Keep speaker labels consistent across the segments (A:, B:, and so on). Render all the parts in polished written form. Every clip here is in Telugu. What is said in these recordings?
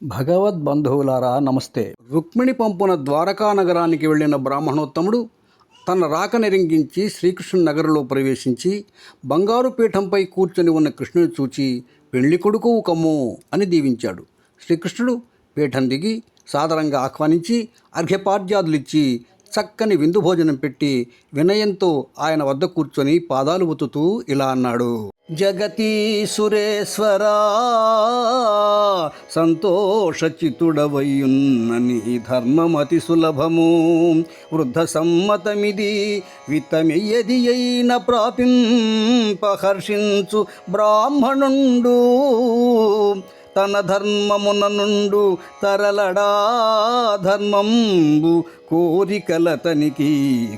A: భగవద్బంధువులారా నమస్తే. రుక్మిణి పంపున ద్వారకా నగరానికి వెళ్ళిన బ్రాహ్మణోత్తముడు తన రాక నిరింగించి శ్రీకృష్ణుని నగరంలో ప్రవేశించి బంగారు పీఠంపై కూర్చొని ఉన్న కృష్ణుని చూచి పెళ్లి కొడుకు కమ్ము అని దీవించాడు. శ్రీకృష్ణుడు పీఠం దిగి సాదరంగా ఆహ్వానించి అర్ఘ్యపాద్యాదులిచ్చి చక్కని విందు భోజనం పెట్టి వినయంతో ఆయన వద్ద కూర్చొని పాదాలు ఒత్తుతూ ఇలా అన్నాడు. జగతీ సురేశ్వరా సంతోషచితుడవయ్యున్నని ధర్మమతి సులభము వృద్ధ సమ్మతమిది విత్తమెయ్యది అయిన ప్రాపింపహర్షించు బ్రాహ్మణుండు తన ధర్మమున నుండు తరలడా ధర్మంబు కోరికలతనికి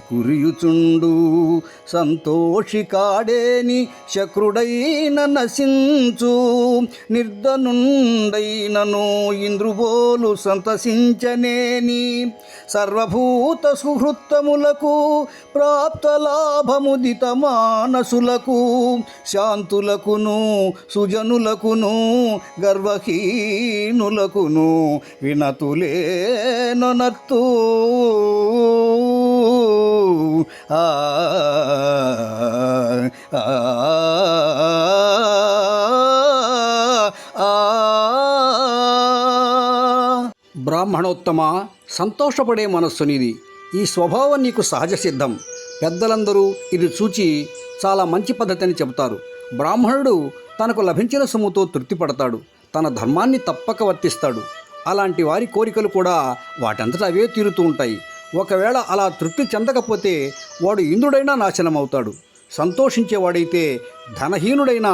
A: కురియుచుండు సంతోషి కాడేని శక్రుడైన నశించు నిర్ధనుండైనను ఇంద్రుబోలు సంతసించనేని సర్వభూత సుహృత్తములకు ప్రాప్త లాభముదిత మానసులకు శాంతులకును సుజనులకును గర్వహీనులకును వినతులేనొనత్తు బ్రాహ్మణోత్తమ, సంతోషపడే మనస్సు నీది. ఈ స్వభావం నీకు సహజ సిద్ధం. పెద్దలందరూ ఇది చూచి చాలా మంచి పద్ధతి అని చెబుతారు. బ్రాహ్మణుడు తనకు లభించిన సొమ్ముతో తృప్తి పడతాడు, తన ధర్మాన్ని తప్పక వర్తిస్తాడు. అలాంటి వారి కోరికలు కూడా వాటంతట అవే తీరుతూ ఉంటాయి. ఒకవేళ అలా తృప్తి చెందకపోతే వాడు ఇంద్రుడైనా నాశనమవుతాడు. సంతోషించేవాడైతే ధనహీనుడైన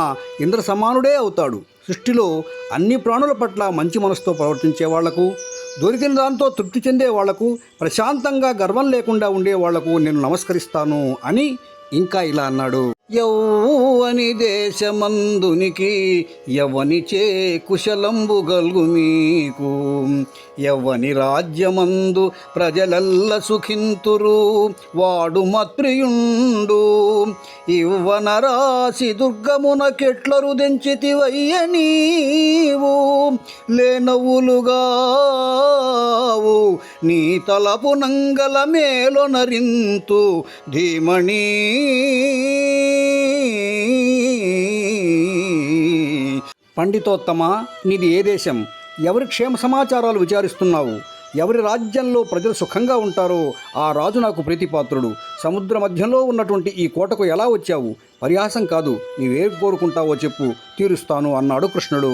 A: ఇంద్ర సమానుడే అవుతాడు. సృష్టిలో అన్ని ప్రాణుల పట్ల మంచి మనసుతో ప్రవర్తించే వాళ్లకు, దొరికిన దాంతో తృప్తి చెందే వాళ్లకు, ప్రశాంతంగా గర్వం లేకుండా ఉండే వాళ్లకు నేను నమస్కరిస్తాను అని ఇంకా ఇలా అన్నాడు. యౌవని దేశమందునికి యవ్వనిచే కుశలంబు గల్గు మీకు యవ్వని రాజ్యమందు ప్రజలల్ల సుఖింతురు వాడు మత్ప్రియుండు ఇవ్వన రాసి దుర్గమునకెట్లరు దెంచితివయ్య నీవు లేనవులుగావు నీ తలపు నంగల మేలొనరింతు ధీమణి పండితోత్తమ, నీది ఏ దేశం? ఎవరి క్షేమ సమాచారాలు విచారిస్తున్నావు? ఎవరి రాజ్యంలో ప్రజలు సుఖంగా ఉంటారో ఆ రాజు నాకు ప్రీతిపాత్రుడు. సముద్ర మధ్యంలో ఉన్నటువంటి ఈ కోటకు ఎలా వచ్చావు? పరిహాసం కాదు, నీవేం కోరుకుంటావో చెప్పు, తీరుస్తాను అన్నాడు కృష్ణుడు.